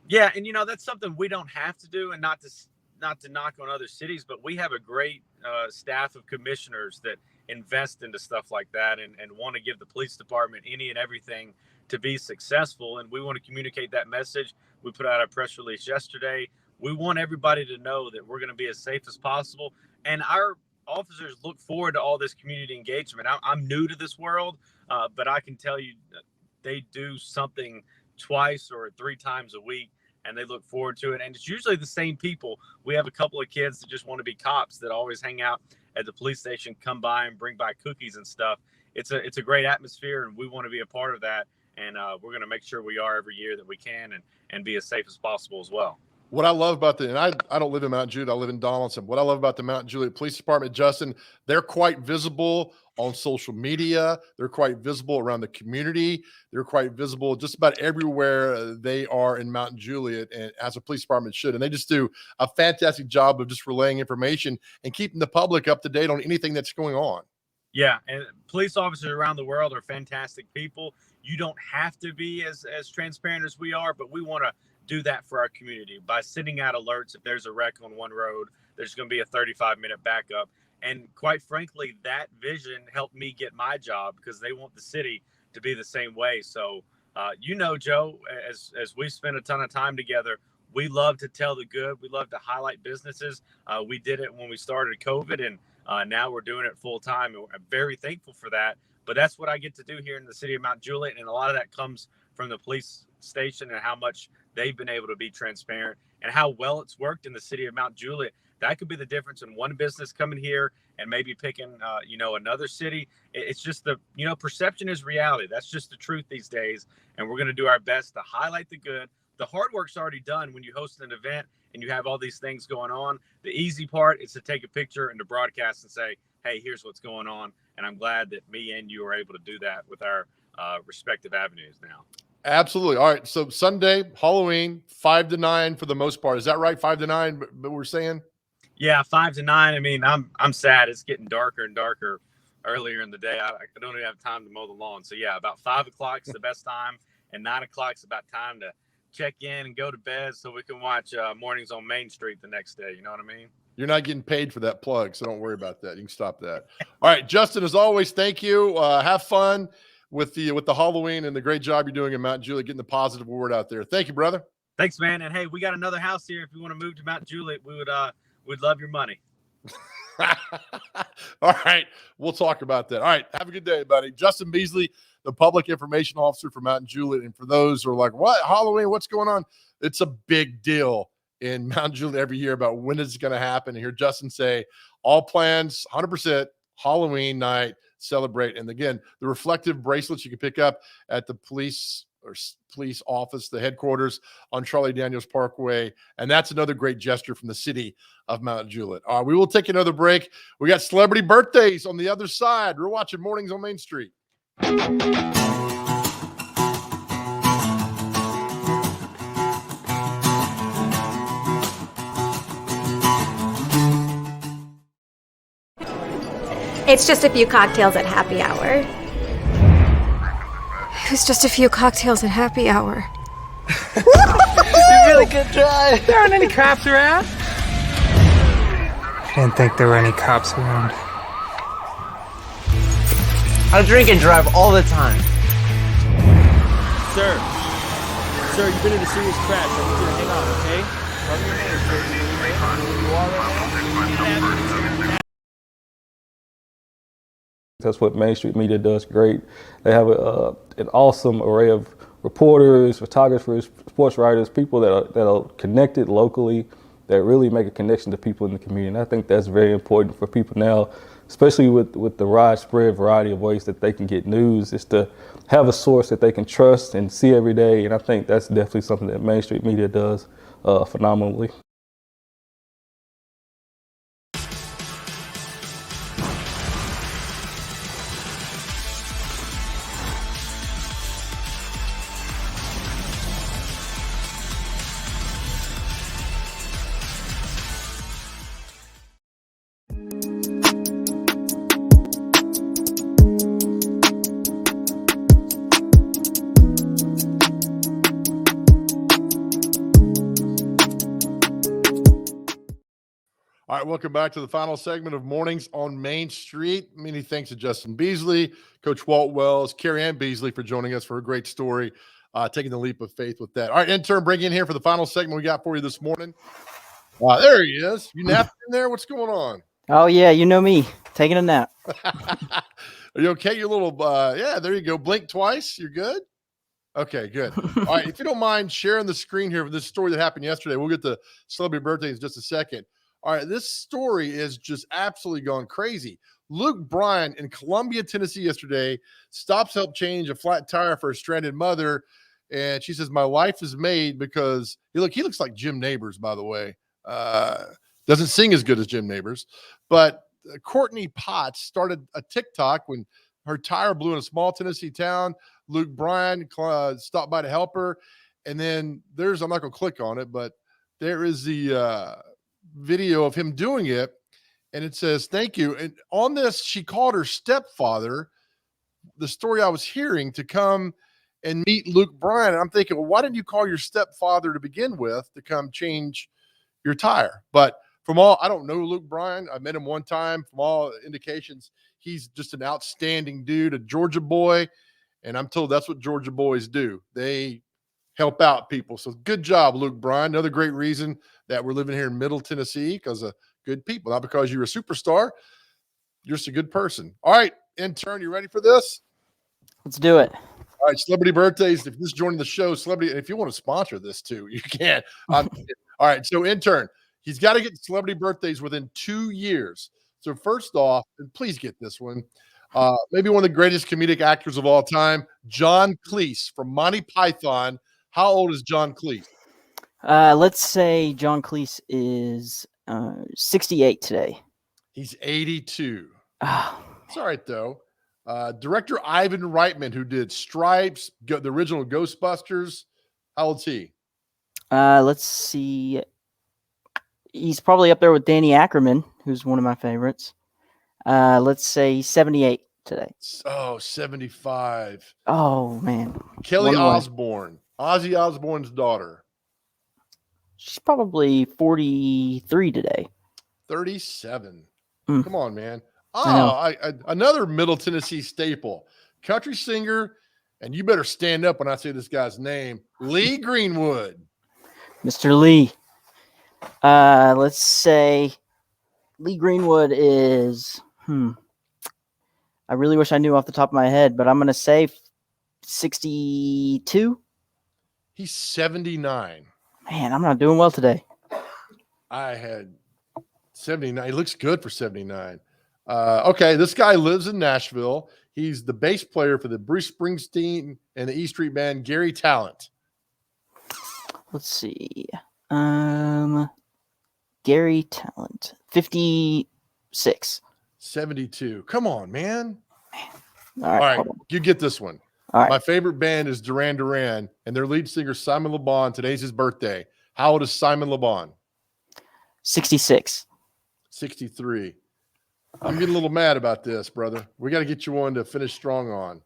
Yeah, and that's something we don't have to do, and not to knock on other cities, but we have a great staff of commissioners that invest into stuff like that and want to give the police department any and everything to be successful. And we want to communicate that message. We put out a press release yesterday. We want everybody to know that we're going to be as safe as possible. And our officers look forward to all this community engagement. I'm new to this world, but I can tell you that they do something twice or 3 times a week, and they look forward to it. And it's usually the same people. We have a couple of kids that just want to be cops that always hang out at the police station, come by and bring by cookies and stuff. It's a great atmosphere, and we want to be a part of that. And we're going to make sure we are every year that we can and be as safe as possible as well. What I love about and I don't live in Mount Juliet, I live in Donaldson. What I love about the Mount Juliet Police Department, Justin, they're quite visible on social media. They're quite visible around the community. They're quite visible just about everywhere they are in Mount Juliet, and as a police department should. And they just do a fantastic job of just relaying information and keeping the public up to date on anything that's going on. Yeah, and police officers around the world are fantastic people. You don't have to be as transparent as we are, but we want to do that for our community by sending out alerts. If there's a wreck on one road, there's going to be a 35-minute backup. And quite frankly, that vision helped me get my job, because they want the city to be the same way. So, Joe, as we spend a ton of time together, we love to tell the good. We love to highlight businesses. We did it when we started COVID, and now we're doing it full time. And I'm very thankful for that. But that's what I get to do here in the City of Mount Juliet. And a lot of that comes from the police station and how much they've been able to be transparent and how well it's worked in the City of Mount Juliet. that could be the difference in one business coming here and maybe picking, another city. It's just perception is reality. That's just the truth these days. And we're going to do our best to highlight the good. The hard work's already done when you host an event and you have all these things going on. The easy part is to take a picture and to broadcast and say, hey, here's what's going on. And I'm glad that me and you are able to do that with our respective avenues now. Absolutely. All right. So Sunday, Halloween, 5 to 9 for the most part. Is that right? 5 to 9, but we're saying? Yeah, 5 to 9. I mean, I'm sad. It's getting darker and darker earlier in the day. I don't even have time to mow the lawn. So yeah, about 5 o'clock is the best time, and 9 o'clock is about time to check in and go to bed so we can watch Mornings on Main Street the next day. You know what I mean? You're not getting paid for that plug, so don't worry about that. You can stop that. All right, Justin, as always, thank you. Have fun with the Halloween and the great job you're doing in Mount Juliet, getting the positive word out there. Thank you, brother. Thanks, man. And hey, we got another house here. If you want to move to Mount Juliet, we'd love your money. All right, we'll talk about that. All right, have a good day, buddy. Justin Beasley, the public information officer for Mount Juliet. And for those who are like, what, Halloween, what's going on? It's a big deal in Mount Juliet every year about when it's going to happen. And hear Justin say, all plans, 100%, Halloween night, celebrate. And again, the reflective bracelets you can pick up at the police office, the headquarters on Charlie Daniels Parkway. And that's another great gesture from the city of Mount Juliet. We will take another break. We got celebrity birthdays on the other side. We're watching Mornings on Main Street. It's just a few cocktails at happy hour. It was just a few cocktails at happy hour. You really good try. There aren't any cops around. I didn't think there were any cops around. I drink and drive all the time. Sir, you've been in a serious crash. I need you to hang on, okay? Cover your hands, sir. You are right now? That's what Main Street Media does great. They have an awesome array of reporters, photographers, sports writers, people that are connected locally, that really make a connection to people in the community. And I think that's very important for people now, especially with the widespread variety of ways that they can get news, is to have a source that they can trust and see every day. And I think that's definitely something that Main Street Media does phenomenally. All right, welcome back to the final segment of Mornings on Main Street. Many thanks to Justin Beasley, Coach Walt Wells, Carrie Ann Beasley for joining us for a great story, taking the leap of faith with that. All right, intern, bring in here for the final segment we got for you this morning. There he is. You napping in there? What's going on? Oh, yeah, you know me, taking a nap. Are you okay? Your little, yeah, there you go. Blink twice. You're good? Okay, good. All right, if you don't mind sharing the screen here for this story that happened yesterday, we'll get to celebrity birthdays in just a second. All right, this story is just absolutely gone crazy. Luke Bryan in Columbia, Tennessee yesterday stops to help change a flat tire for a stranded mother. And she says, my life is made because he looks like Jim Neighbors, by the way. Doesn't sing as good as Jim Neighbors. But Courtney Potts started a TikTok when her tire blew in a small Tennessee town. Luke Bryan stopped by to help her. And then I'm not going to click on it, but there is the video of him doing it, and it says thank you. And on this, she called her stepfather, the story I was hearing, to come and meet Luke Bryan. And I'm thinking, well, why didn't you call your stepfather to begin with to come change your tire? But I don't know Luke Bryan. I met him one time. From all indications, he's just an outstanding dude, a Georgia boy, and I'm told that's what Georgia boys do. They help out people. So good job, Luke Bryan. Another great reason that we're living here in Middle Tennessee, because of good people, not because you're a superstar. You're just a good person. All right, intern, you ready for this? Let's do it. All right, celebrity birthdays. If you're just joining the show, celebrity, and if you want to sponsor this too, you can. All right, so intern, He's got to get celebrity birthdays within 2 years. So first off, and please get this one, maybe one of the greatest comedic actors of all time, John Cleese from Monty Python. How old is John Cleese? Let's say John Cleese is 68 today. He's 82. Oh, it's all right, though. Director Ivan Reitman, who did Stripes, the original Ghostbusters. How old's he? Let's see. He's probably up there with Danny Ackerman, who's one of my favorites. Let's say 78 today. Oh, 75. Oh, man. Kelly Osbourne, Ozzy Osbourne's daughter. She's probably 43 today. 37. Mm. Come on, man. I Another Middle Tennessee staple, country singer, and you better stand up when I say this guy's name, Lee Greenwood. Mr. Lee. Let's say Lee Greenwood is, I really wish I knew off the top of my head, but I'm going to say 62. He's 79. Man, I'm not doing well today. I had 79. He looks good for 79. Okay, this guy lives in Nashville. He's the bass player for the Bruce Springsteen and the E Street Band, Gary Talent. Let's see. Gary Talent, 56. 72. Come on, man. All right, you get this one. All right. My favorite band is Duran Duran, and their lead singer, Simon Le Bon. Today's his birthday. How old is Simon Le Bon? 66. 63. I'm getting a little mad about this, brother. We got to get you one to finish strong on.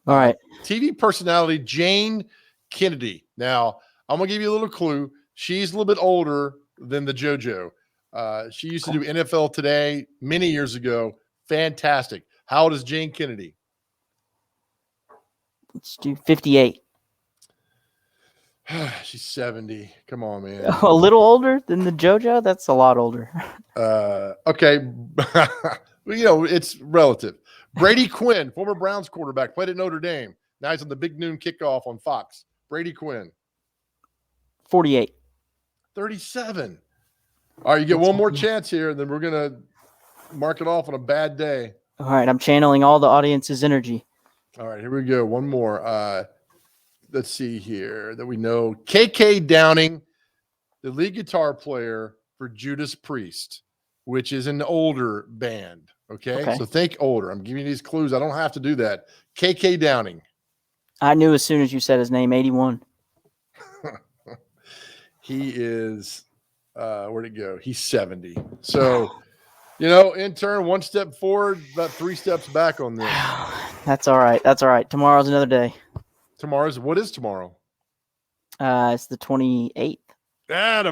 All right. TV personality Jane Kennedy. Now, I'm going to give you a little clue. She's a little bit older than the JoJo. She used to do NFL Today many years ago. Fantastic. How old is Jane Kennedy? Let's do 58. She's 70. Come on, man. A little older than the JoJo? That's a lot older. Okay. It's relative. Brady Quinn, former Browns quarterback, played at Notre Dame. Now he's on the Big Noon Kickoff on Fox. Brady Quinn. 48. 37. All right, you get one more chance here, and then we're going to mark it off on a bad day. All right, I'm channeling all the audience's energy. All right, here we go. One more. Let's see here that we know. KK Downing, the lead guitar player for Judas Priest, which is an older band. Okay? So think older. I'm giving you these clues. I don't have to do that. KK Downing. I knew as soon as you said his name, 81. He is, where'd it go? He's 70. So, intern, one step forward, about 3 steps back on this. That's all right. That's all right. Tomorrow's another day. What is tomorrow? It's the 28th.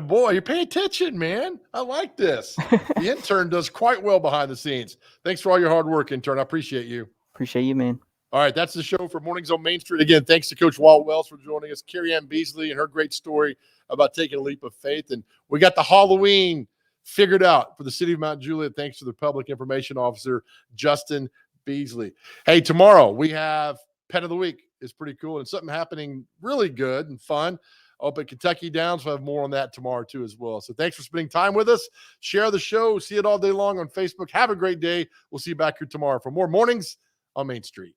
Boy, you pay attention, man. I like this. The intern does quite well behind the scenes. Thanks for all your hard work, intern. I appreciate you. Appreciate you, man. All right, that's the show for Mornings on Main Street. Again, thanks to Coach Walt Wells for joining us, Carrie Ann Beasley and her great story about taking a leap of faith. And we got the Halloween figured out for the city of Mount Juliet, thanks to the Public Information Officer, Justin Beasley. Hey, tomorrow we have Pet of the Week. It's pretty cool, and something happening really good and fun up at Kentucky Downs. We'll have more on that tomorrow, too, as well. So thanks for spending time with us. Share the show. See it all day long on Facebook. Have a great day. We'll see you back here tomorrow for more Mornings on Main Street.